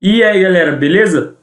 E aí, galera, beleza?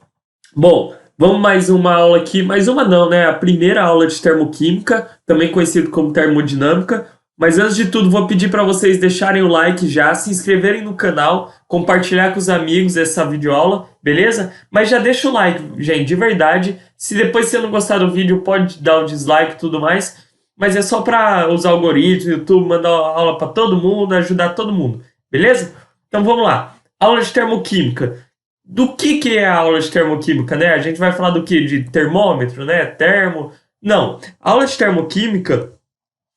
Bom, vamos mais uma aula aqui, mais uma não, né? A primeira aula de termoquímica, também conhecido como termodinâmica. Mas antes de tudo, vou pedir para vocês deixarem o like já, se inscreverem no canal, compartilhar com os amigos essa videoaula, beleza? Mas já deixa o like, gente, de verdade. Se depois você não gostar do vídeo, pode dar o dislike e tudo mais. Mas é só para os algoritmos, YouTube, mandar aula para todo mundo, ajudar todo mundo, beleza? Então vamos lá. Aula de termoquímica. Do que é a aula de termoquímica, né? A gente vai falar do que? De termômetro, né? Termo. Não. A aula de termoquímica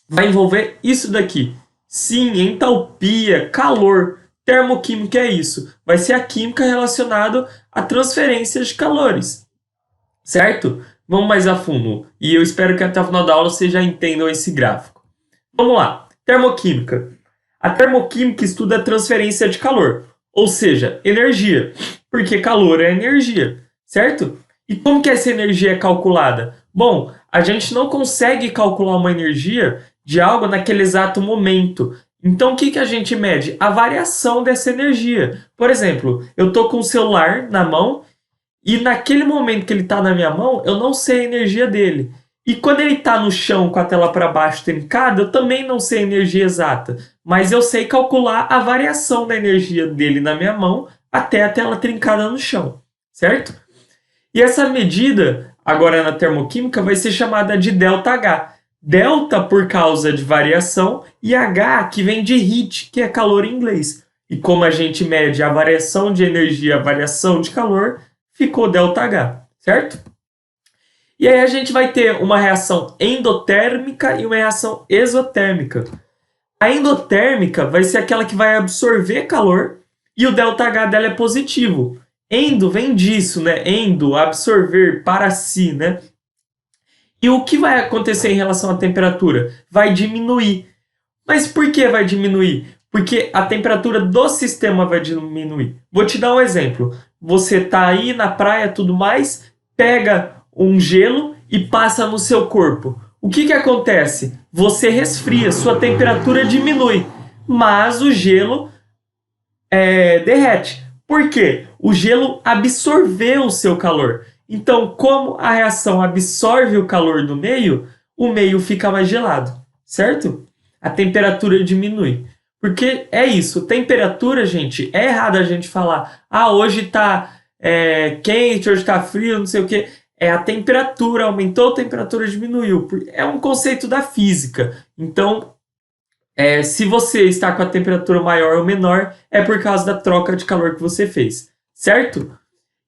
vai envolver isso daqui. Sim, entalpia, calor. Termoquímica é isso. Vai ser a química relacionada à transferência de calores. Certo? Vamos mais a fundo. E eu espero que até o final da aula vocês já entendam esse gráfico. Vamos lá. Termoquímica. A termoquímica estuda a transferência de calor, ou seja, energia, porque calor é energia, certo? E como que essa energia é calculada? Bom, a gente não consegue calcular uma energia de algo naquele exato momento. Então, o que a gente mede? A variação dessa energia. Por exemplo, eu estou com o celular na mão e naquele momento que ele está na minha mão, eu não sei a energia dele. E quando ele está no chão com a tela para baixo trincada, eu também não sei a energia exata. Mas eu sei calcular a variação da energia dele na minha mão até a tela trincada no chão, certo? E essa medida, agora na termoquímica, vai ser chamada de ΔH. Delta por causa de variação e H que vem de heat, que é calor em inglês. E como a gente mede a variação de energia, a variação de calor, ficou ΔH, certo? E aí a gente vai ter uma reação endotérmica e uma reação exotérmica. A endotérmica vai ser aquela que vai absorver calor e o ΔH dela é positivo. Endo vem disso, né? Endo, absorver, para si, né? E o que vai acontecer em relação à temperatura? Vai diminuir. Mas por que vai diminuir? Porque a temperatura do sistema vai diminuir. Vou te dar um exemplo. Você está aí na praia, tudo mais, pega um gelo e passa no seu corpo. O que acontece? Você resfria, sua temperatura diminui, mas o gelo derrete. Por quê? O gelo absorveu o seu calor. Então, como a reação absorve o calor do meio, o meio fica mais gelado, certo? A temperatura diminui. Porque é isso, temperatura, gente, é errado a gente falar, hoje tá quente, hoje tá frio, não sei o quê. É a temperatura, aumentou, a temperatura diminuiu. É um conceito da física. Então, se você está com a temperatura maior ou menor, é por causa da troca de calor que você fez, certo?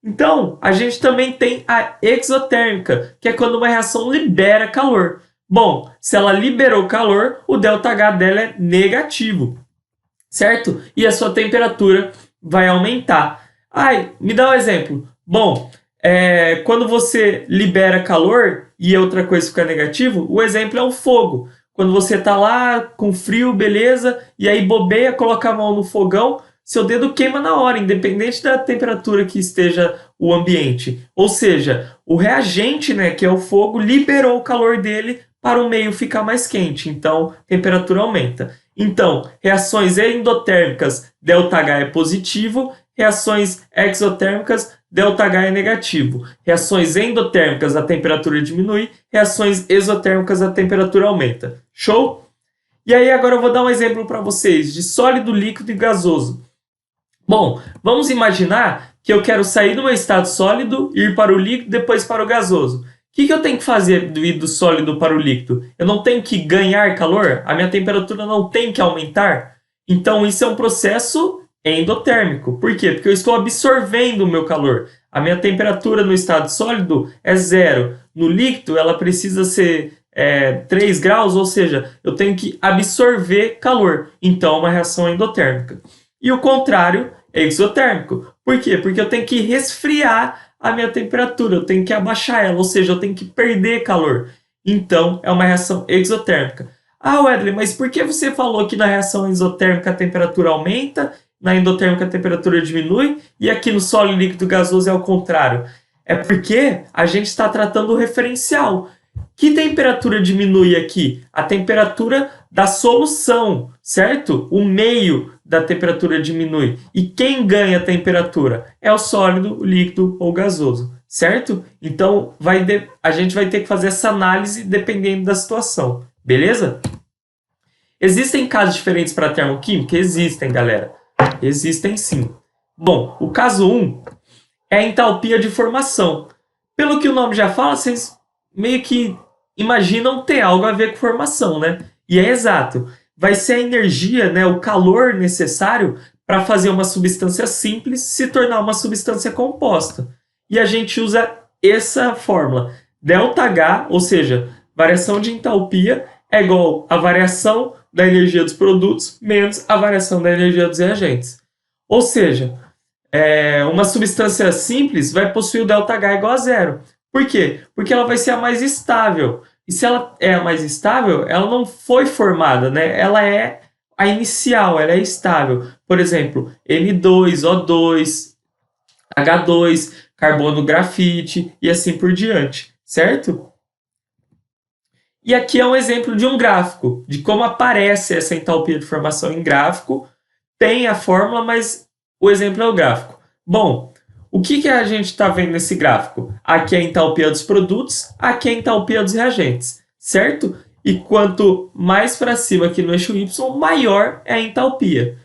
Então, a gente também tem a exotérmica, que é quando uma reação libera calor. Bom, se ela liberou calor, o ΔH dela é negativo, certo? E a sua temperatura vai aumentar. Me dá um exemplo. Bom, quando você libera calor e outra coisa fica negativo, o exemplo é o fogo. Quando você está lá com frio, beleza, e aí bobeia, coloca a mão no fogão, seu dedo queima na hora, independente da temperatura que esteja o ambiente. Ou seja, o reagente, né, que é o fogo, liberou o calor dele para o meio ficar mais quente. Então, a temperatura aumenta. Então, reações endotérmicas, ΔH é positivo. Reações exotérmicas, ΔH é negativo. Reações endotérmicas, a temperatura diminui. Reações exotérmicas, a temperatura aumenta. Show? E aí agora eu vou dar um exemplo para vocês de sólido, líquido e gasoso. Bom, vamos imaginar que eu quero sair do meu estado sólido, ir para o líquido, depois para o gasoso. O que eu tenho que fazer do ir do sólido para o líquido? Eu não tenho que ganhar calor? A minha temperatura não tem que aumentar? Então isso é um processo endotérmico. Por quê? Porque eu estou absorvendo o meu calor. A minha temperatura no estado sólido é 0. No líquido, ela precisa ser 3 graus, ou seja, eu tenho que absorver calor. Então, é uma reação endotérmica. E o contrário é exotérmico. Por quê? Porque eu tenho que resfriar a minha temperatura, eu tenho que abaixar ela, ou seja, eu tenho que perder calor. Então, é uma reação exotérmica. Wesley, mas por que você falou que na reação exotérmica a temperatura aumenta, na endotérmica a temperatura diminui, e aqui no sólido líquido gasoso é o contrário? É porque a gente está tratando o referencial. Que temperatura diminui aqui? A temperatura da solução, certo? O meio da temperatura diminui. E quem ganha a temperatura? É o sólido, o líquido ou gasoso, certo? Então a gente vai ter que fazer essa análise dependendo da situação, beleza? Existem casos diferentes para termoquímica? Existem, galera. Existem sim. Bom, o caso 1 é a entalpia de formação. Pelo que o nome já fala, vocês meio que imaginam ter algo a ver com formação, né? E é exato. Vai ser a energia, né, o calor necessário para fazer uma substância simples se tornar uma substância composta. E a gente usa essa fórmula. ΔH, ou seja, variação de entalpia, é igual a variação da energia dos produtos menos a variação da energia dos reagentes. Ou seja, uma substância simples vai possuir o ΔH igual a zero. Por quê? Porque ela vai ser a mais estável. E se ela é a mais estável, ela não foi formada, né? Ela é a inicial, ela é estável. Por exemplo, N2, O2, H2, carbono grafite e assim por diante, certo? E aqui é um exemplo de um gráfico, de como aparece essa entalpia de formação em gráfico. Tem a fórmula, mas o exemplo é o gráfico. Bom, o que a gente está vendo nesse gráfico? Aqui é a entalpia dos produtos, aqui é a entalpia dos reagentes, certo? E quanto mais para cima aqui no eixo Y, maior é a entalpia.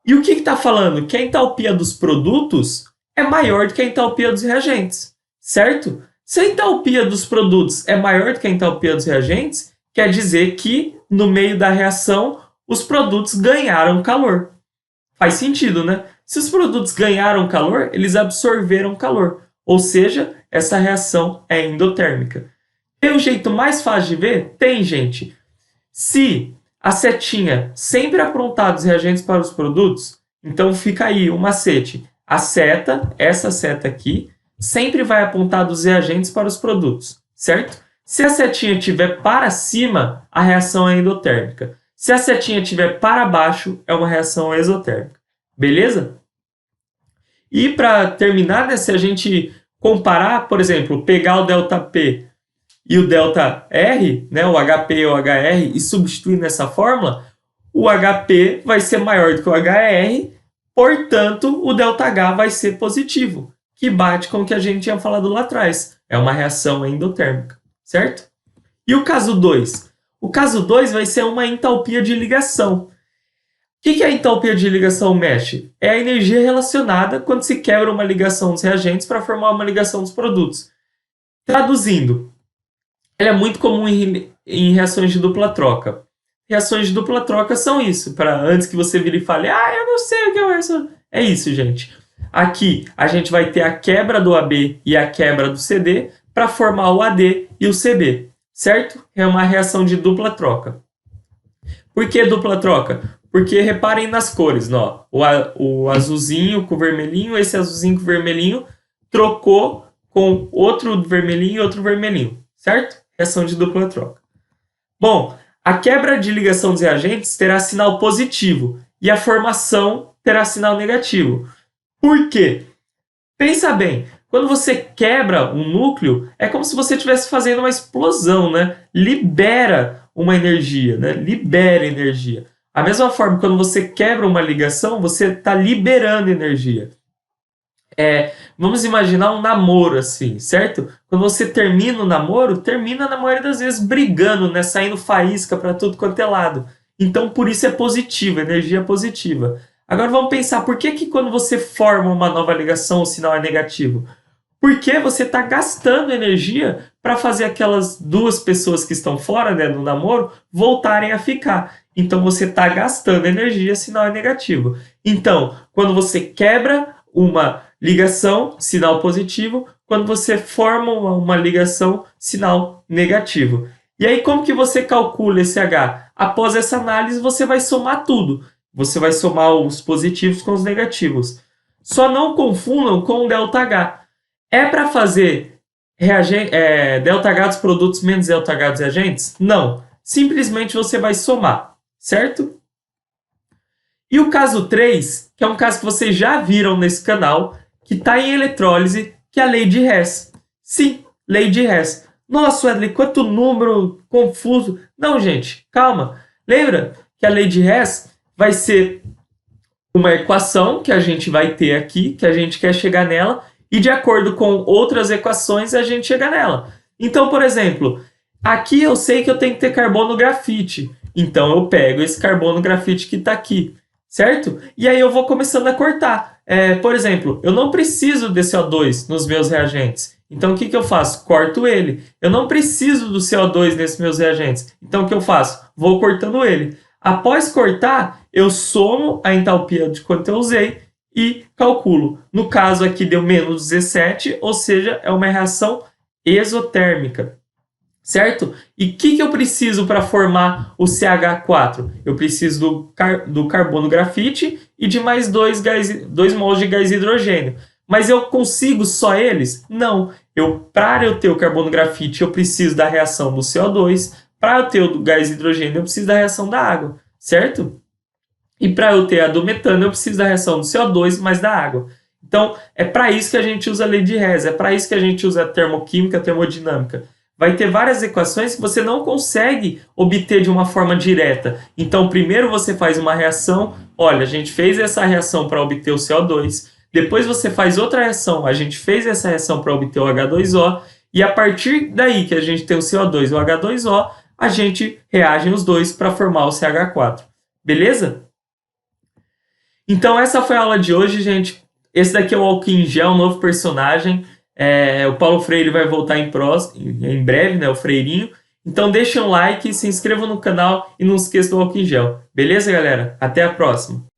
E o que está falando? Que a entalpia dos produtos é maior do que a entalpia dos reagentes, certo? Se a entalpia dos produtos é maior do que a entalpia dos reagentes, quer dizer que no meio da reação os produtos ganharam calor. Faz sentido, né? Se os produtos ganharam calor, eles absorveram calor. Ou seja, essa reação é endotérmica. Tem um jeito mais fácil de ver? Tem, gente. Se a setinha sempre aprontar os reagentes para os produtos, então fica aí um macete. A seta, essa seta aqui, sempre vai apontar dos reagentes para os produtos, certo? Se a setinha estiver para cima, a reação é endotérmica. Se a setinha estiver para baixo, é uma reação exotérmica. Beleza? E para terminar, né, se a gente comparar, por exemplo, pegar o ΔP e o ΔR, né, o HP e o HR, e substituir nessa fórmula, o HP vai ser maior do que o HR, portanto, o ΔH vai ser positivo, que bate com o que a gente tinha falado lá atrás. É uma reação endotérmica, certo? E o caso 2? O caso 2 vai ser uma entalpia de ligação. O que a entalpia de ligação mexe? É a energia relacionada quando se quebra uma ligação dos reagentes para formar uma ligação dos produtos. Traduzindo, ela é muito comum em reações de dupla troca. Reações de dupla troca são isso, para antes que você vire e fale, eu não sei o que é uma reação. É isso, gente. Aqui a gente vai ter a quebra do AB e a quebra do CD para formar o AD e o CB, certo? É uma reação de dupla troca. Por que dupla troca? Porque reparem nas cores, ó. O azulzinho com o vermelhinho, esse azulzinho com o vermelhinho trocou com outro vermelhinho e outro vermelhinho, certo? Reação de dupla troca. Bom, a quebra de ligação dos reagentes terá sinal positivo e a formação terá sinal negativo. Por quê? Pensa bem, quando você quebra um núcleo, é como se você estivesse fazendo uma explosão, né? Libera uma energia, né? Libera energia. A mesma forma, quando você quebra uma ligação, você está liberando energia. Vamos imaginar um namoro assim, certo? Quando você termina o namoro, termina na maioria das vezes brigando, né? Saindo faísca para tudo quanto é lado. Então, por isso é positivo, energia positiva. Agora vamos pensar, por que quando você forma uma nova ligação o sinal é negativo? Porque você está gastando energia para fazer aquelas duas pessoas que estão fora, né, do namoro voltarem a ficar. Então você está gastando energia, sinal é negativo. Então, quando você quebra uma ligação, sinal positivo. Quando você forma uma ligação, sinal negativo. E aí, como que você calcula esse H? Após essa análise, você vai somar tudo. Você vai somar os positivos com os negativos. Só não confundam com o ΔH. É para fazer ΔH dos produtos menos ΔH dos reagentes? Não. Simplesmente você vai somar, certo? E o caso 3, que é um caso que vocês já viram nesse canal, que está em eletrólise, que é a lei de Hess. Sim, lei de Hess. Nossa, Wesley, quanto número confuso. Não, gente, calma. Lembra que a lei de Hess vai ser uma equação que a gente vai ter aqui, que a gente quer chegar nela, e de acordo com outras equações a gente chega nela. Então, por exemplo, aqui eu sei que eu tenho que ter carbono grafite. Então eu pego esse carbono grafite que está aqui, certo? E aí eu vou começando a cortar. Por exemplo, eu não preciso de CO2 nos meus reagentes. Então o que eu faço? Corto ele. Eu não preciso do CO2 nesses meus reagentes. Então o que eu faço? Vou cortando ele. Após cortar, eu somo a entalpia de quanto eu usei e calculo. No caso aqui deu menos 17, ou seja, é uma reação exotérmica, certo? E o que eu preciso para formar o CH4? Eu preciso do carbono grafite e de mais 2 mols de gás hidrogênio. Mas eu consigo só eles? Não. Para eu ter o carbono grafite, eu preciso da reação do CO2. Para eu ter o gás hidrogênio, eu preciso da reação da água, certo? E para eu ter a do metano, eu preciso da reação do CO2 mais da água. Então, é para isso que a gente usa a lei de Hess, é para isso que a gente usa a termoquímica, a termodinâmica. Vai ter várias equações que você não consegue obter de uma forma direta. Então, primeiro você faz uma reação, olha, a gente fez essa reação para obter o CO2, depois você faz outra reação, a gente fez essa reação para obter o H2O, e a partir daí que a gente tem o CO2 e o H2O, a gente reage os dois para formar o CH4. Beleza? Então essa foi a aula de hoje, gente. Esse daqui é o álcool em gel, um novo personagem. O Paulo Freire vai voltar em breve, né? O Freirinho. Então deixem um like, se inscrevam no canal e não esqueçam do álcool em gel. Beleza, galera? Até a próxima!